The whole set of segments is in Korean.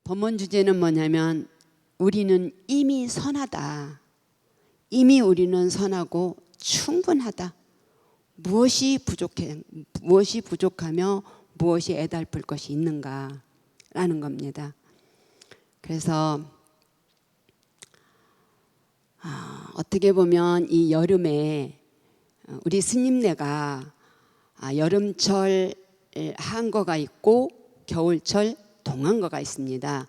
법문 주제는 뭐냐면 우리는 이미 선하다. 이미 우리는 선하고 충분하다. 무엇이 부족하며 무엇이 애달플 것이 있는가라는 겁니다. 그래서 어떻게 보면 이 여름에 우리 스님네가 여름철 한거가 있고 겨울철 동안거가 있습니다.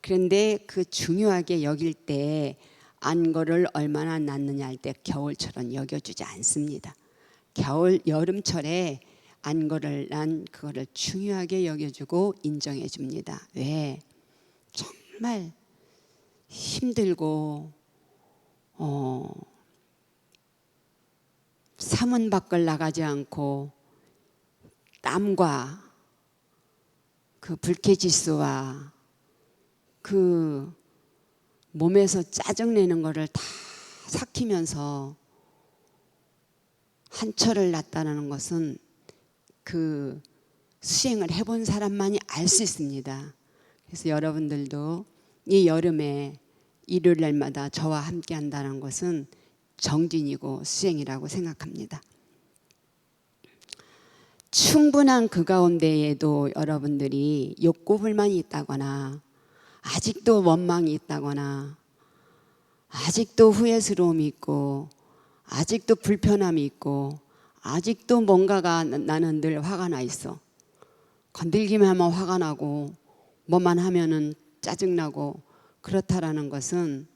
그런데 그 중요하게 여길 때 안거를 얼마나 낳느냐 할 때 겨울철은 여겨주지 않습니다. 여름철에 안거를 난 그거를 중요하게 여겨주고 인정해 줍니다. 왜? 정말 힘들고 사문 밖을 나가지 않고 땀과 그 불쾌지수와 그 몸에서 짜증내는 거를 다 삭히면서 한철을 났다는 것은 그 수행을 해본 사람만이 알 수 있습니다. 그래서 여러분들도 이 여름에 일요일 날마다 저와 함께 한다는 것은 정진이고 수행이라고 생각합니다. 충분한 그 가운데에도 여러분들이 욕구 불만이 있다거나 아직도 원망이 있다거나 아직도 후회스러움이 있고 아직도 불편함이 있고 아직도 뭔가가 나는 늘 화가 나 있어. 건들기만 하면 화가 나고 뭐만 하면은 짜증나고 그렇다라는 것은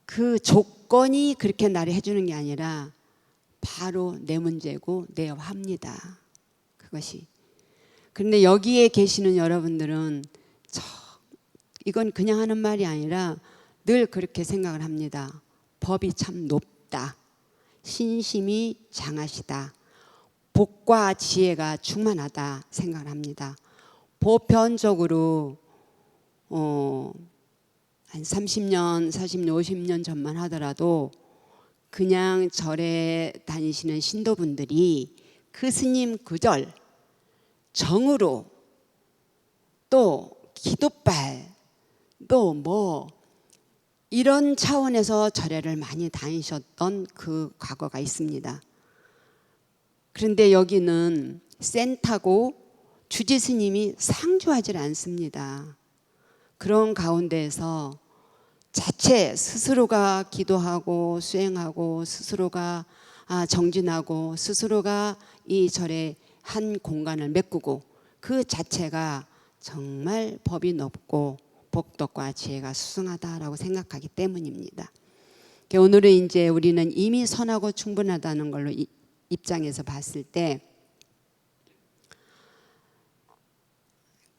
그 조건이 그렇게 나를 해주는 게 아니라 바로 내 문제고 내 화입니다. 그것이. 그런데 여기에 계시는 여러분들은 이건 그냥 하는 말이 아니라 늘 그렇게 생각을 합니다. 법이 참 높다. 신심이 장하시다. 복과 지혜가 충만하다 생각을 합니다. 보편적으로 한 30년, 40년, 50년 전만 하더라도 그냥 절에 다니시는 신도분들이 그 스님 그 절 정으로 또 기도발 또 뭐 이런 차원에서 절에를 많이 다니셨던 그 과거가 있습니다. 그런데 여기는 센터고 주지 스님이 상주하지 않습니다. 그런 가운데에서 자체 스스로가 기도하고 수행하고 스스로가 정진하고 스스로가 이 절에 한 공간을 메꾸고 그 자체가 정말 법이 높고 복덕과 지혜가 수승하다라고 생각하기 때문입니다. 오늘은 이제 우리는 이미 선하고 충분하다는 걸로 입장에서 봤을 때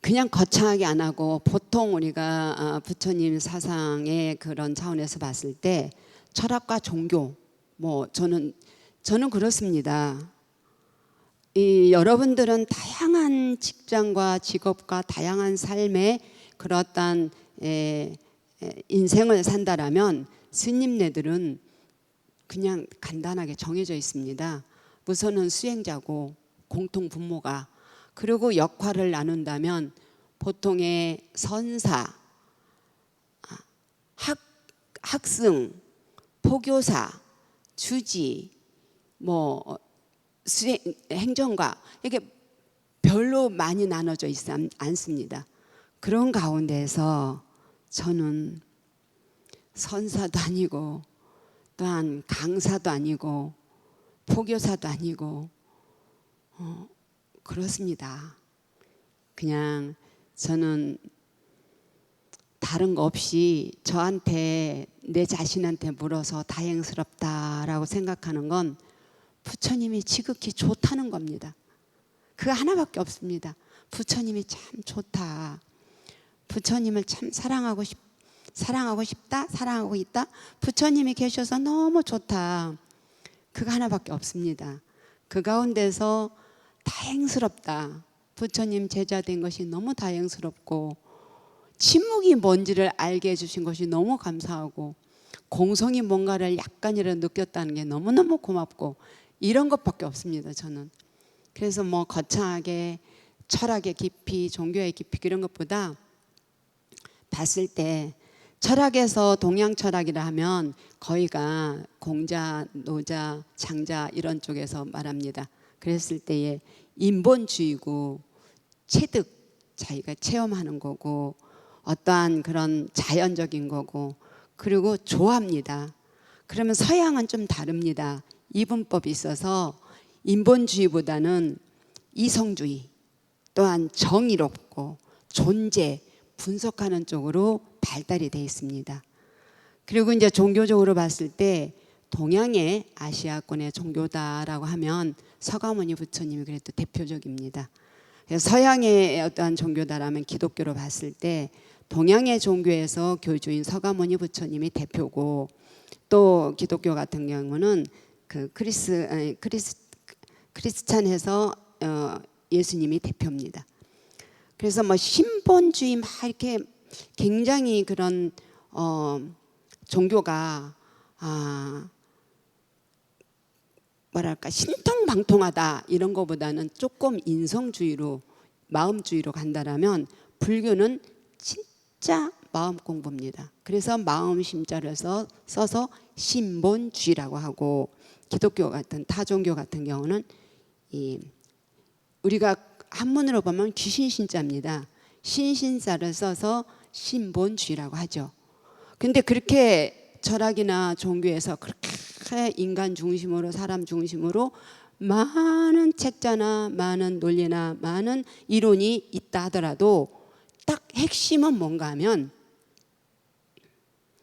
그냥 거창하게 안 하고 보통 우리가 부처님 사상의 그런 차원에서 봤을 때 철학과 종교 뭐 저는 그렇습니다. 여러분들은 다양한 직장과 직업과 다양한 삶의 그렇단 인생을 산다라면 스님네들은 그냥 간단하게 정해져 있습니다. 우선은 수행자고 공통 분모가 그리고 역할을 나눈다면 보통의 선사, 학승, 포교사, 주지, 뭐 수행, 행정가 이게 별로 많이 나눠져 있지 않습니다. 그런 가운데에서 저는 선사도 아니고 또한 강사도 아니고 포교사도 아니고 그렇습니다. 그냥 저는 다른 거 없이 저한테 내 자신한테 물어서 다행스럽다라고 생각하는 건 부처님이 지극히 좋다는 겁니다. 그거 하나밖에 없습니다. 부처님이 참 좋다. 부처님을 참 사랑하고 싶다. 사랑하고 있다. 부처님이 계셔서 너무 좋다. 그거 하나밖에 없습니다. 그 가운데서 다행스럽다. 부처님 제자 된 것이 너무 다행스럽고 침묵이 뭔지를 알게 해주신 것이 너무 감사하고 공성이 뭔가를 약간이라도 느꼈다는 게 너무너무 고맙고 이런 것밖에 없습니다. 저는. 그래서 뭐 거창하게 철학의 깊이 종교의 깊이 이런 것보다 봤을 때 철학에서 동양 철학이라 하면 거의가 공자, 노자, 장자 이런 쪽에서 말합니다. 그랬을 때에 인본주의고 체득, 자기가 체험하는 거고 어떠한 그런 자연적인 거고 그리고 좋아합니다. 그러면 서양은 좀 다릅니다. 이분법이 있어서 인본주의보다는 이성주의 또한 정의롭고 존재 분석하는 쪽으로 발달이 되어 있습니다. 그리고 이제 종교적으로 봤을 때 동양의 아시아권의 종교다라고 하면 서가모니 부처님이 그래도 대표적입니다. 그래서 서양의 어떠한 종교다라면 기독교로 봤을 때 동양의 종교에서 교주인 서가모니 부처님이 대표고 또 기독교 같은 경우는 그 크리스찬에서 예수님이 대표입니다. 그래서 뭐 신본주의 막 이렇게 굉장히 그런 종교가 뭐랄까 신통방통하다 이런 거보다는 조금 인성주의로 마음주의로 간다라면 불교는 진짜 마음 공부입니다. 그래서 마음 심자를 써서 신본주의라고 하고 기독교 같은 타종교 같은 경우는 우리가 한문으로 보면 귀신신자입니다. 신신자를 써서 신본주의라고 하죠. 근데 그렇게 철학이나 종교에서 그렇게 인간 중심으로 사람 중심으로 많은 책자나 많은 논리나 많은 이론이 있다 하더라도 딱 핵심은 뭔가 하면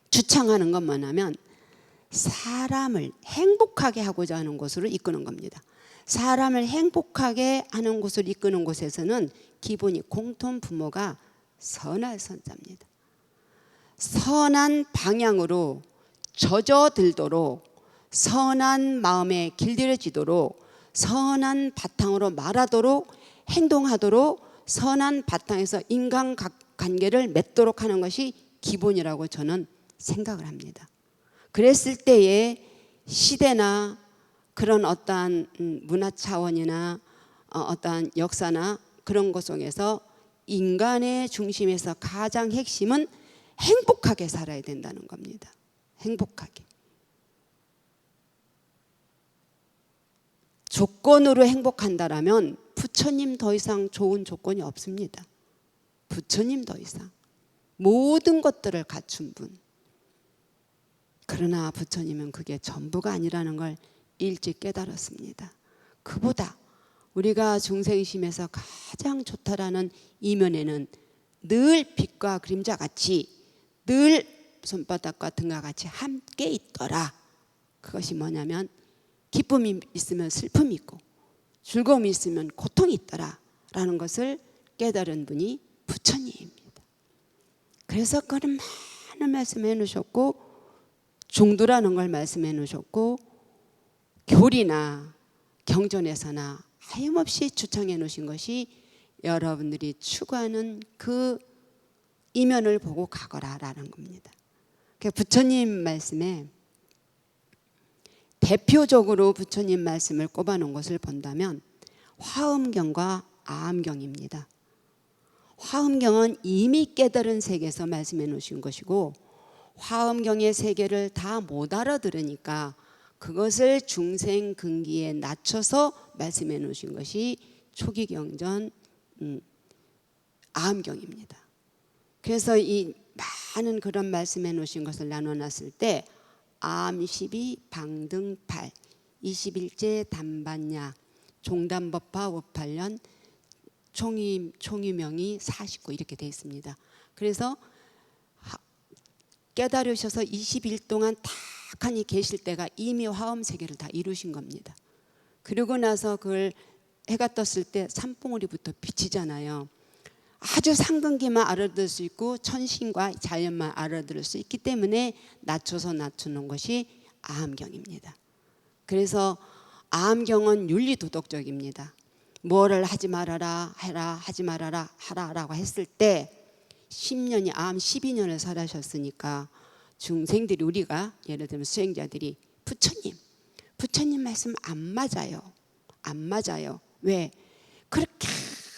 주창하는 것만 하면 사람을 행복하게 하고자 하는 곳으로 이끄는 겁니다. 사람을 행복하게 하는 곳을 이끄는 곳에서는 기본이 공통 분모가 선할 선자입니다. 선한 방향으로 젖어들도록 선한 마음에 길들여지도록 선한 바탕으로 말하도록 행동하도록 선한 바탕에서 인간관계를 맺도록 하는 것이 기본이라고 저는 생각을 합니다. 그랬을 때에 시대나 그런 어떠한 문화 차원이나 어떠한 역사나 그런 것 속에서 인간의 중심에서 가장 핵심은 행복하게 살아야 된다는 겁니다. 행복하게. 조건으로 행복한다라면 부처님 더 이상 좋은 조건이 없습니다. 부처님 더 이상 모든 것들을 갖춘 분. 그러나 부처님은 그게 전부가 아니라는 걸 일찍 깨달았습니다. 그보다 우리가 중생심에서 가장 좋다라는 이면에는 늘 빛과 그림자 같이 늘 손바닥과 등과 같이 함께 있더라. 그것이 뭐냐면 기쁨이 있으면 슬픔이 있고 즐거움이 있으면 고통이 있더라 라는 것을 깨달은 분이 부처님입니다. 그래서 그런 많은 말씀해 놓으셨고 중도라는 걸 말씀해 놓으셨고 교리나 경전에서나 하염없이 주창해 놓으신 것이 여러분들이 추구하는 그 이면을 보고 가거라라는 겁니다. 부처님 말씀에 대표적으로 부처님 말씀을 꼽아놓은 것을 본다면 화엄경과 아함경입니다. 화엄경은 이미 깨달은 세계에서 말씀해 놓으신 것이고 화엄경의 세계를 다 못 알아들으니까 그것을 중생근기에 낮춰서 말씀해 놓으신 것이 초기경전 아함경입니다. 그래서 이 많은 그런 말씀해 놓으신 것을 나눠놨을 때 암12 방등팔 21제 단반야 종단법화 우팔련 총유명이 49 이렇게 되어 있습니다. 그래서 깨달으셔서 20일 동안 탁하니 계실 때가 이미 화엄 세계를 다 이루신 겁니다. 그리고 나서 그걸 해가 떴을 때 산봉우리부터 비치잖아요. 아주 상근기만 알아들을 수 있고 천신과 자연만 알아들을 수 있기 때문에 낮춰서 낮추는 것이 아함경입니다. 그래서 아함경은 윤리도덕적입니다. 뭐를 하지 말아라 해라 하지 말아라 하라라고 했을 때 10년이 아함 12년을 살아셨으니까 중생들이 우리가 예를 들면 수행자들이 부처님 말씀 안 맞아요. 안 맞아요. 왜? 그렇게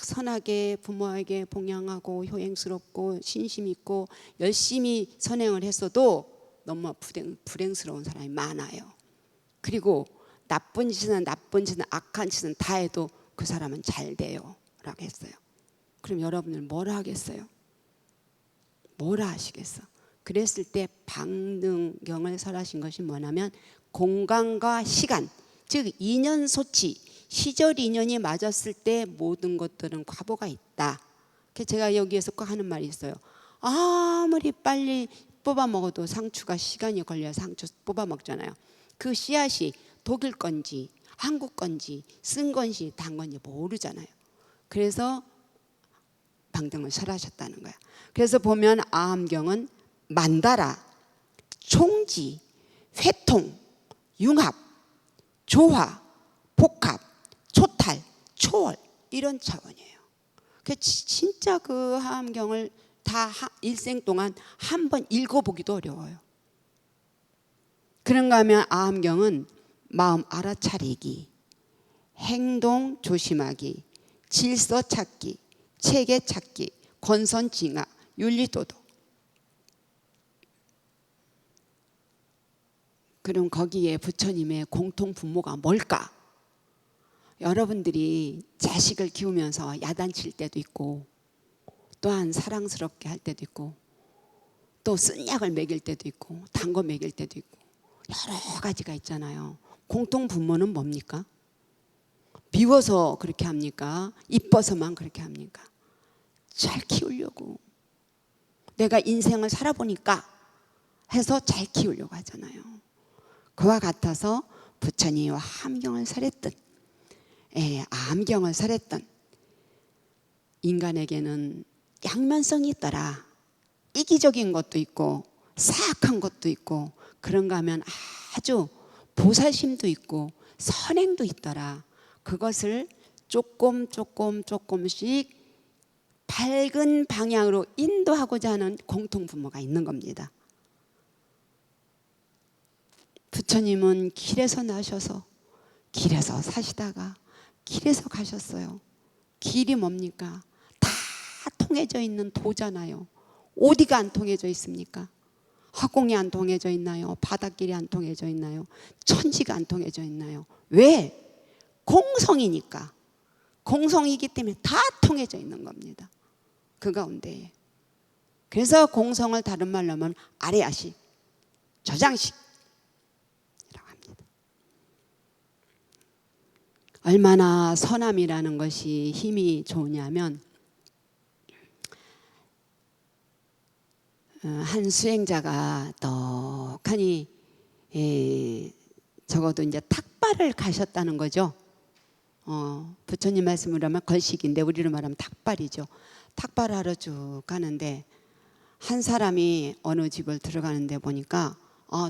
선하게 부모에게 봉양하고 효행스럽고 신심 있고 열심히 선행을 했어도 너무 불행스러운 사람이 많아요. 그리고 나쁜 짓은 악한 짓은 다 해도 그 사람은 잘 돼요 라고 했어요. 그럼 여러분들 뭐라 하겠어요? 뭐라 하시겠어? 그랬을 때 방등경을 설하신 것이 뭐냐면 공간과 시간, 즉 인연소치, 시절 인연이 맞았을 때 모든 것들은 과보가 있다. 제가 여기에서 꼭 하는 말이 있어요. 아무리 빨리 뽑아 먹어도 상추가 시간이 걸려야 상추 뽑아 먹잖아요. 그 씨앗이 독일 건지 한국 건지 쓴 건지 단 건지 모르잖아요. 그래서 방등을 설하셨다는 거야. 그래서 보면 아함경은 만다라, 총지, 회통, 융합, 조화, 복합, 초탈, 초월 이런 차원이에요. 진짜 그 하함경을 다 일생 동안 한 번 읽어보기도 어려워요. 그런가 하면 아함경은 마음 알아차리기, 행동 조심하기, 질서 찾기, 체계 찾기, 권선징악, 윤리도덕. 그럼 거기에 부처님의 공통 분모가 뭘까? 여러분들이 자식을 키우면서 야단칠 때도 있고 또한 사랑스럽게 할 때도 있고 또 쓴 약을 먹일 때도 있고 단 거 먹일 때도 있고 여러 가지가 있잖아요. 공통 분모는 뭡니까? 비워서 그렇게 합니까? 이뻐서만 그렇게 합니까? 잘 키우려고 내가 인생을 살아보니까 해서 잘 키우려고 하잖아요. 그와 같아서 부처님과 함경을 설했던 암경을 설했던 인간에게는 양면성이 있더라. 이기적인 것도 있고 사악한 것도 있고 그런가 하면 아주 보살심도 있고 선행도 있더라. 그것을 조금씩 밝은 방향으로 인도하고자 하는 공통분모가 있는 겁니다. 부처님은 길에서 나셔서 길에서 사시다가 길에서 가셨어요. 길이 뭡니까? 다 통해져 있는 도잖아요. 어디가 안 통해져 있습니까? 허공이 안 통해져 있나요? 바닷길이 안 통해져 있나요? 천지가 안 통해져 있나요? 왜? 공성이니까. 공성이기 때문에 다 통해져 있는 겁니다. 그 가운데에. 그래서 공성을 다른 말로 하면 아래아식, 저장식 이라고 합니다. 얼마나 선함이라는 것이 힘이 좋으냐면 한 수행자가 떡하니 적어도 이제 탁발을 가셨다는 거죠. 부처님 말씀으로 하면 걸식인데 우리로 말하면 탁발이죠. 탁발을 하러 쭉 가는데 한 사람이 어느 집을 들어가는데 보니까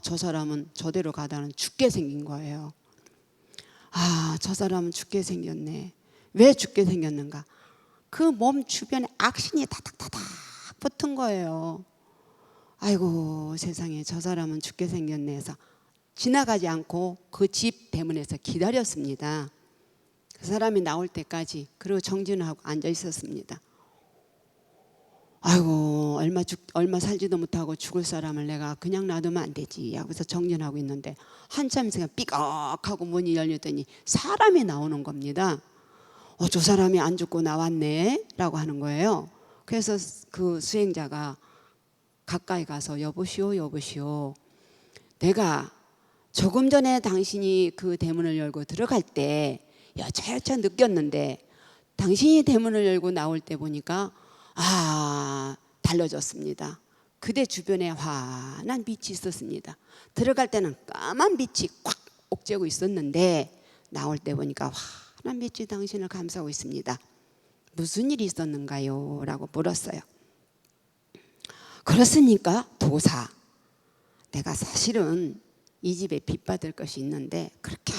저 사람은 저대로 가다는 죽게 생긴 거예요. 저 사람은 죽게 생겼네. 왜 죽게 생겼는가? 그 몸 주변에 악신이 다닥다닥 붙은 거예요. 아이고 세상에 저 사람은 죽게 생겼네 해서 지나가지 않고 그 집 대문에서 기다렸습니다. 그 사람이 나올 때까지. 그리고 정진을 하고 앉아 있었습니다. 아이고 얼마 살지도 못하고 죽을 사람을 내가 그냥 놔두면 안 되지 하고서 정진하고 있는데 한참 있으니까 삐걱하고 문이 열렸더니 사람이 나오는 겁니다. 저 사람이 안 죽고 나왔네 라고 하는 거예요. 그래서 그 수행자가 가까이 가서 여보시오 내가 조금 전에 당신이 그 대문을 열고 들어갈 때 여차여차 느꼈는데 당신이 대문을 열고 나올 때 보니까 달라졌습니다. 그대 주변에 환한 빛이 있었습니다. 들어갈 때는 까만 빛이 꽉 옥죄고 있었는데 나올 때 보니까 환한 빛이 당신을 감싸고 있습니다. 무슨 일이 있었는가요? 라고 물었어요. 그렇습니까? 도사, 내가 사실은 이 집에 빚받을 것이 있는데 그렇게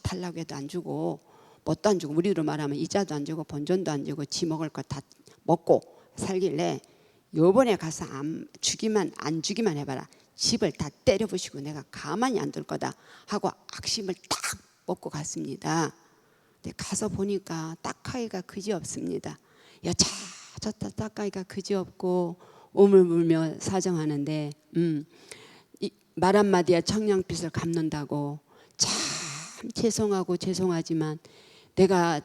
달라고 해도 안 주고 뭣도 안 주고 우리로 말하면 이자도 안 주고 본전도 안 주고 지 먹을 거 다 먹고 살길래 요번에 가서 안 주기만 해봐라. 집을 다 때려부시고 내가 가만히 안 둘 거다 하고 악심을 딱 먹고 갔습니다. 근데 가서 보니까 딱하기가 그지없습니다. 여차저차 딱하기가 그지없고 오물물며 사정하는데 말 한마디에 청량빛을 갚는다고 참 죄송하고 죄송하지만 내가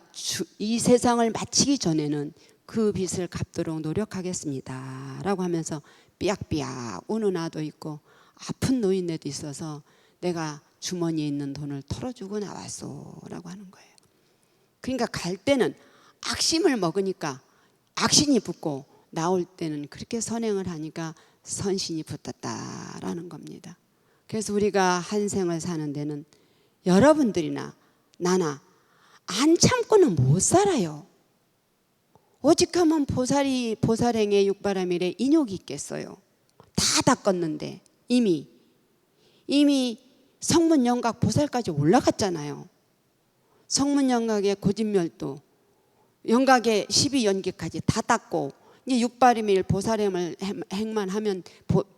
이 세상을 마치기 전에는 그 빚을 갚도록 노력하겠습니다 라고 하면서 삐약삐약 우는 아도 있고 아픈 노인네도 있어서 내가 주머니에 있는 돈을 털어주고 나왔소 라고 하는 거예요. 그러니까 갈 때는 악심을 먹으니까 악신이 붙고 나올 때는 그렇게 선행을 하니까 선신이 붙었다라는 겁니다. 그래서 우리가 한 생을 사는 데는 여러분들이나 나나 안 참고는 못 살아요. 오직하면 보살행에 육바람일에 인욕이 있겠어요. 다 닦았는데 이미 성문영각 보살까지 올라갔잖아요. 성문영각의 고진멸도 영각의 12연기까지 다 닦고 이제 육바람일 보살행만 하면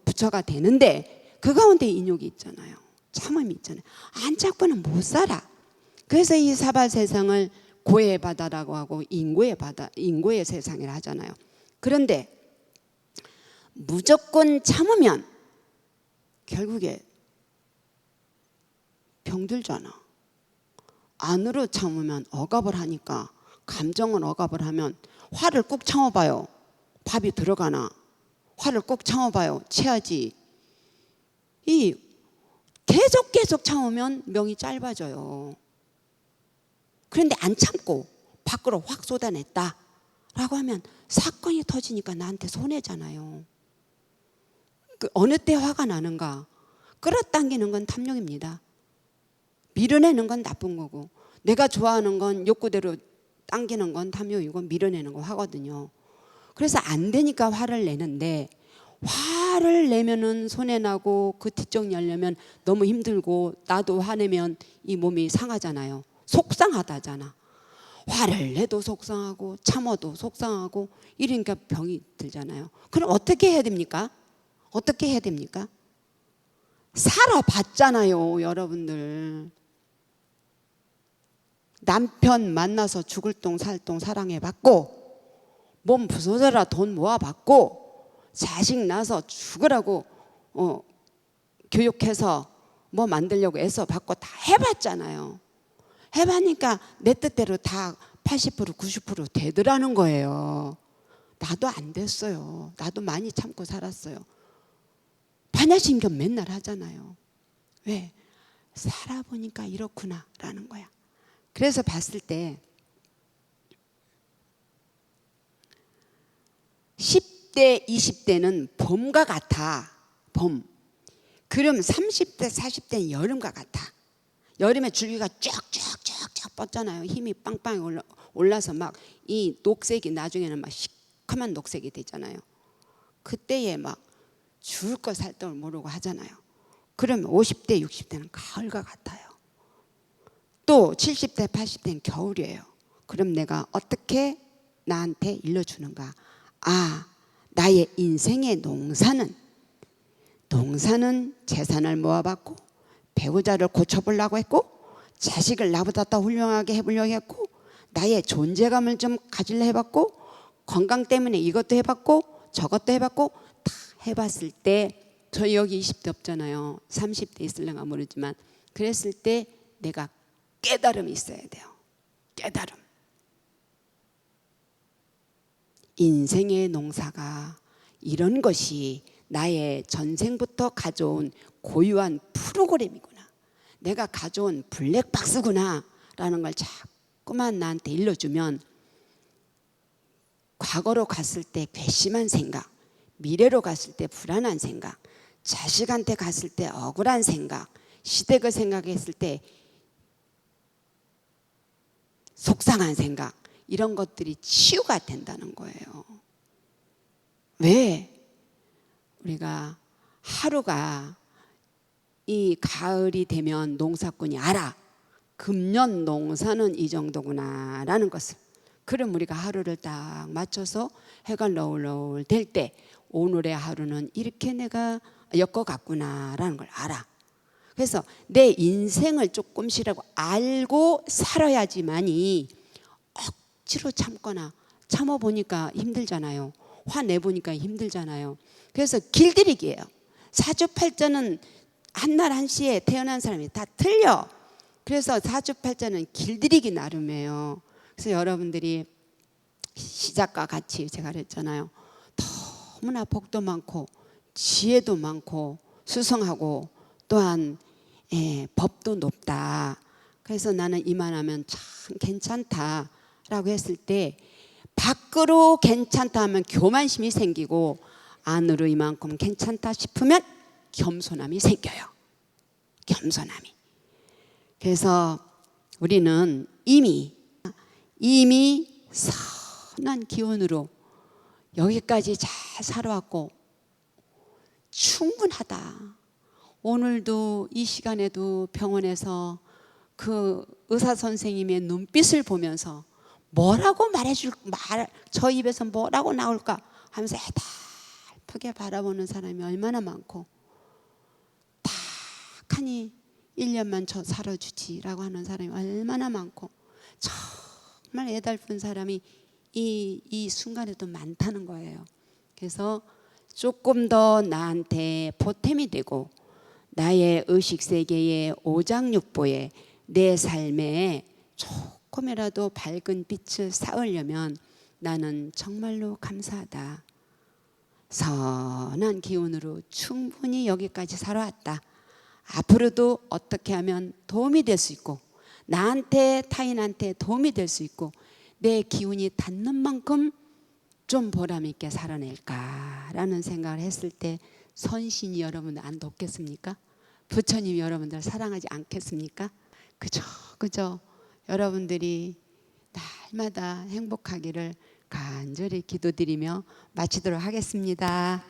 부처가 되는데 그 가운데 인욕이 있잖아요. 참음이 있잖아요. 안 참고는 못 살아. 그래서 이 사바 세상을 고의 바다라고 하고 인고의 바다, 인고의 세상이라 하잖아요. 그런데 무조건 참으면 결국에 병들잖아. 안으로 참으면 억압을 하니까 감정은 억압을 하면 화를 꾹 참아봐요. 밥이 들어가나. 화를 꾹 참아봐요. 체하지. 이 계속 참으면 명이 짧아져요. 그런데 안 참고 밖으로 확 쏟아냈다 라고 하면 사건이 터지니까 나한테 손해잖아요. 어느 때 화가 나는가? 끌어당기는 건 탐욕입니다. 밀어내는 건 나쁜 거고 내가 좋아하는 건 욕구대로 당기는 건 탐욕이고 밀어내는 거 화거든요. 그래서 안 되니까 화를 내는데 화를 내면은 손해나고 그 뒷정 열려면 너무 힘들고 나도 화내면 이 몸이 상하잖아요. 속상하다잖아. 화를 내도 속상하고 참아도 속상하고 이러니까 병이 들잖아요. 그럼 어떻게 해야 됩니까? 어떻게 해야 됩니까? 살아봤잖아요, 여러분들. 남편 만나서 죽을 똥 살똥 사랑해봤고 몸 부서져라 돈 모아봤고 자식 낳아서 죽으라고 교육해서 뭐 만들려고 애써봤고 다 해봤잖아요. 해봤으니까 내 뜻대로 다 80% 90% 되더라는 거예요. 나도 안 됐어요. 나도 많이 참고 살았어요. 반야심경 맨날 하잖아요. 왜? 살아보니까 이렇구나 라는 거야. 그래서 봤을 때 10대 20대는 봄과 같아. 봄. 그럼 30대 40대는 여름과 같아. 여름에 줄기가 쫙쫙쫙쫙 뻗잖아요. 힘이 빵빵 올라서 막 이 녹색이 나중에는 막 시커먼 녹색이 되잖아요. 그때에 막 죽을 거 살 걸 모르고 하잖아요. 그러면 50대 60대는 가을과 같아요. 또 70대 80대는 겨울이에요. 그럼 내가 어떻게 나한테 일러주는가? 아, 나의 인생의 농사는 재산을 모아봤고 배우자를 고쳐보려고 했고 자식을 나보다 더 훌륭하게 해보려고 했고 나의 존재감을 좀 가지려 해봤고 건강 때문에 이것도 해봤고 저것도 해봤고 다 해봤을 때 저 여기 20대 없잖아요. 30대 있을려나 모르지만 그랬을 때 내가 깨달음이 있어야 돼요. 깨달음. 인생의 농사가 이런 것이 나의 전생부터 가져온 고유한 프로그램이구나. 내가 가져온 블랙박스구나 라는 걸 자꾸만 나한테 일러주면 과거로 갔을 때 괘씸한 생각, 미래로 갔을 때 불안한 생각, 자식한테 갔을 때 억울한 생각, 시댁을 생각했을 때 속상한 생각, 이런 것들이 치유가 된다는 거예요. 왜? 우리가 하루가 이 가을이 되면 농사꾼이 알아. 금년 농사는 이 정도구나 라는 것을. 그럼 우리가 하루를 딱 맞춰서 해가 너울너울 될 때 오늘의 하루는 이렇게 내가 엮어갔구나 라는 걸 알아. 그래서 내 인생을 조금씩이라고 알고 살아야지만이 억지로 참거나 참아보니까 힘들잖아요. 화내보니까 힘들잖아요. 그래서 길들이기예요. 사주팔자는 한날 한시에 태어난 사람이 다 틀려. 그래서 사주팔자는 길들이기 나름이에요. 그래서 여러분들이 시작과 같이 제가 그랬잖아요. 너무나 복도 많고 지혜도 많고 수성하고 또한 법도 높다. 그래서 나는 이만하면 참 괜찮다라고 했을 때 밖으로 괜찮다 하면 교만심이 생기고 안으로 이만큼 괜찮다 싶으면 겸손함이 생겨요. 겸손함이. 그래서 우리는 이미 선한 기운으로 여기까지 잘 살아왔고 충분하다. 오늘도 이 시간에도 병원에서 그 의사 선생님의 눈빛을 보면서 뭐라고 저 입에서 뭐라고 나올까 하면서 해달프게 바라보는 사람이 얼마나 많고 탁하니 1년만 저 살아주지라고 하는 사람이 얼마나 많고 정말 애달픈 사람이 이 순간에도 많다는 거예요. 그래서 조금 더 나한테 보탬이 되고 나의 의식세계의 오장육부에 내 삶에 조금이라도 밝은 빛을 쌓으려면 나는 정말로 감사하다. 선한 기운으로 충분히 여기까지 살아왔다. 앞으로도 어떻게 하면 도움이 될 수 있고 나한테 타인한테 도움이 될 수 있고 내 기운이 닿는 만큼 좀 보람 있게 살아낼까라는 생각을 했을 때 선신이 여러분들 안 돕겠습니까? 부처님이 여러분들 사랑하지 않겠습니까? 그죠? 여러분들이 날마다 행복하기를 간절히 기도드리며 마치도록 하겠습니다.